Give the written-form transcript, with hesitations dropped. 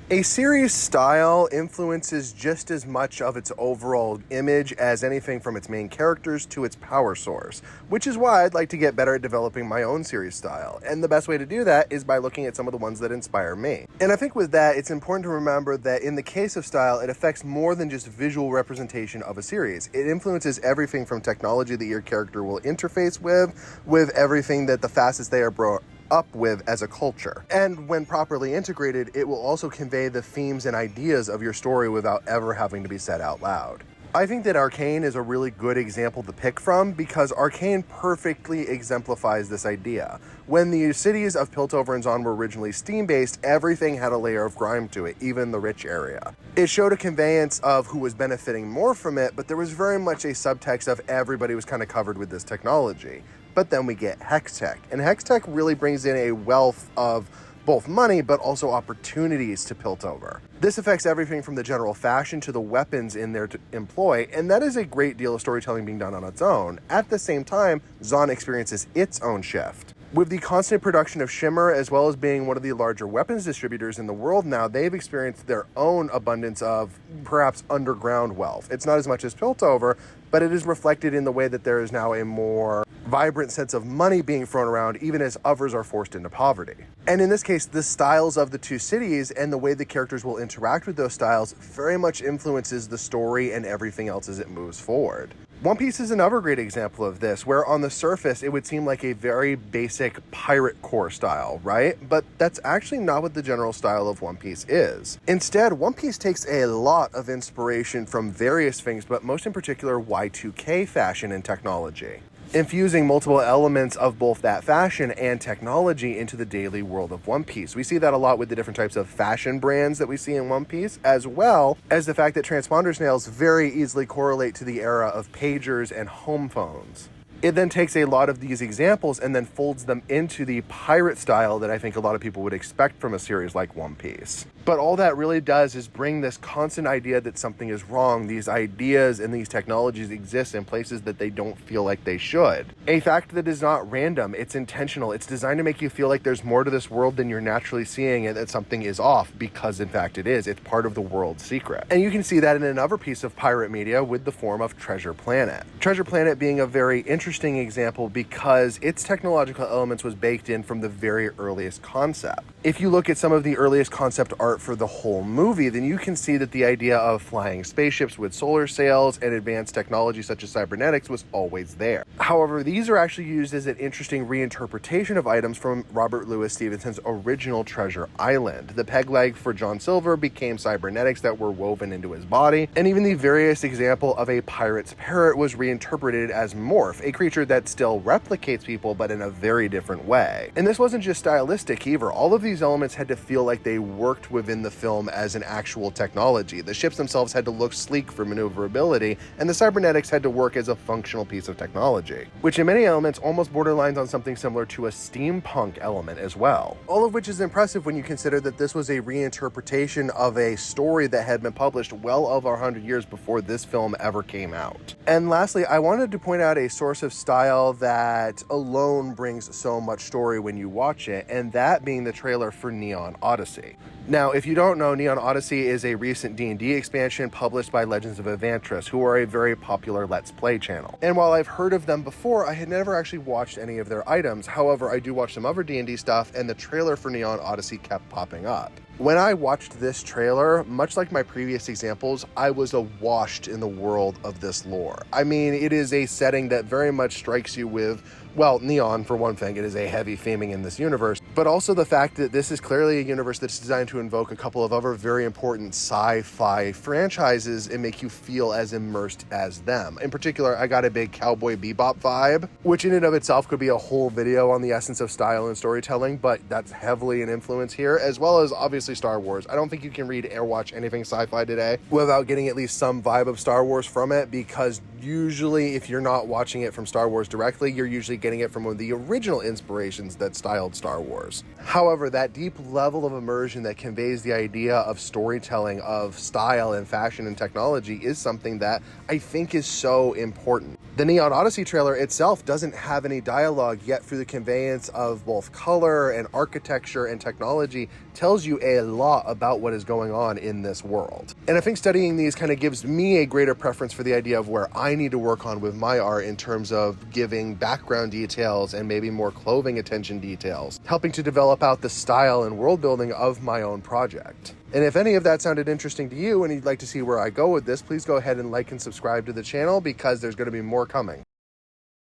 A series' style influences just as much of its overall image as anything from its main characters to its power source, which is why I'd like to get better at developing my own series style. And the best way to do that is by looking at some of the ones that inspire me. And I think with that, it's important to remember that in the case of style, it affects more than just visual representation of a series. It influences everything from technology that your character will interface with everything that the fastest they are brought up with as a culture. And when properly integrated, it will also convey the themes and ideas of your story without ever having to be said out loud. I think that Arcane is a really good example to pick from because Arcane perfectly exemplifies this idea. When the cities of Piltover and Zaun were originally Steam-based, everything had a layer of grime to it, even the rich area. It showed a conveyance of who was benefiting more from it, but there was very much a subtext of everybody was kind of covered with this technology. But then we get Hextech, and Hextech really brings in a wealth of both money, but also opportunities to Piltover. This affects everything from the general fashion to the weapons in their employ, and that is a great deal of storytelling being done on its own. At the same time, Zaun experiences its own shift. With the constant production of Shimmer, as well as being one of the larger weapons distributors in the world now, they've experienced their own abundance of perhaps underground wealth. It's not as much as Piltover, but it is reflected in the way that there is now a more vibrant sense of money being thrown around, even as others are forced into poverty. And in this case, the styles of the two cities and the way the characters will interact with those styles very much influences the story and everything else as it moves forward. One Piece is another great example of this, where on the surface it would seem like a very basic pirate core style, right? But that's actually not what the general style of One Piece is. Instead, One Piece takes a lot of inspiration from various things, but most in particular Y2K fashion and technology, infusing multiple elements of both that fashion and technology into the daily world of One Piece. We see that a lot with the different types of fashion brands that we see in One Piece, as well as the fact that transponder snails very easily correlate to the era of pagers and home phones. It then takes a lot of these examples and then folds them into the pirate style that I think a lot of people would expect from a series like One Piece. But all that really does is bring this constant idea that something is wrong. These ideas and these technologies exist in places that they don't feel like they should. A fact that is not random, it's intentional. It's designed to make you feel like there's more to this world than you're naturally seeing and that something is off, because in fact it is. It's part of the world's secret. And you can see that in another piece of pirate media with the form of Treasure Planet. Treasure Planet being a very interesting example because its technological elements was baked in from the very earliest concept. If you look at some of the earliest concept art for the whole movie, then you can see that the idea of flying spaceships with solar sails and advanced technology such as cybernetics was always there. However, these are actually used as an interesting reinterpretation of items from Robert Louis Stevenson's original Treasure Island. The peg leg for John Silver became cybernetics that were woven into his body, and even the various example of a pirate's parrot was reinterpreted as Morph, a creature that still replicates people but in a very different way. And this wasn't just stylistic either. All of these elements had to feel like they worked within the film as an actual technology. The ships themselves had to look sleek for maneuverability, and the cybernetics had to work as a functional piece of technology, which in many elements almost borderlines on something similar to a steampunk element as well. All of which is impressive when you consider that this was a reinterpretation of a story that had been published well over 100 years before this film ever came out. And lastly, I wanted to point out a source of style that alone brings so much story when you watch it, and that being the trailer for Neon Odyssey. Now, if you don't know, Neon Odyssey is a recent D&D expansion published by Legends of Evantris, who are a very popular Let's Play channel. And while I've heard of them before, I had never actually watched any of their items. However, I do watch some other D&D stuff, and the trailer for Neon Odyssey kept popping up. When I watched this trailer, much like my previous examples, I was awashed in the world of this lore. I mean, it is a setting that very much strikes you with, well, Neon, for one thing, it is a heavy theming in this universe, but also the fact that this is clearly a universe that's designed to invoke a couple of other very important sci-fi franchises and make you feel as immersed as them. In particular, I got a big Cowboy Bebop vibe, which in and of itself could be a whole video on the essence of style and storytelling, but that's heavily an influence here, as well as obviously Star Wars. I don't think you can read or watch anything sci-fi today without getting at least some vibe of Star Wars from it, because usually if you're not watching it from Star Wars directly, you're usually getting it from one of the original inspirations that styled Star Wars. However, that deep level of immersion that conveys the idea of storytelling, of style and fashion and technology is something that I think is so important. The Neon Odyssey trailer itself doesn't have any dialogue, yet through the conveyance of both color and architecture and technology tells you a lot about what is going on in this world. And I think studying these kind of gives me a greater preference for the idea of where I need to work on with my art in terms of giving background details and maybe more clothing attention details, helping to develop out the style and world building of my own project. And if any of that sounded interesting to you and you'd like to see where I go with this, please go ahead and like and subscribe to the channel because there's going to be more coming.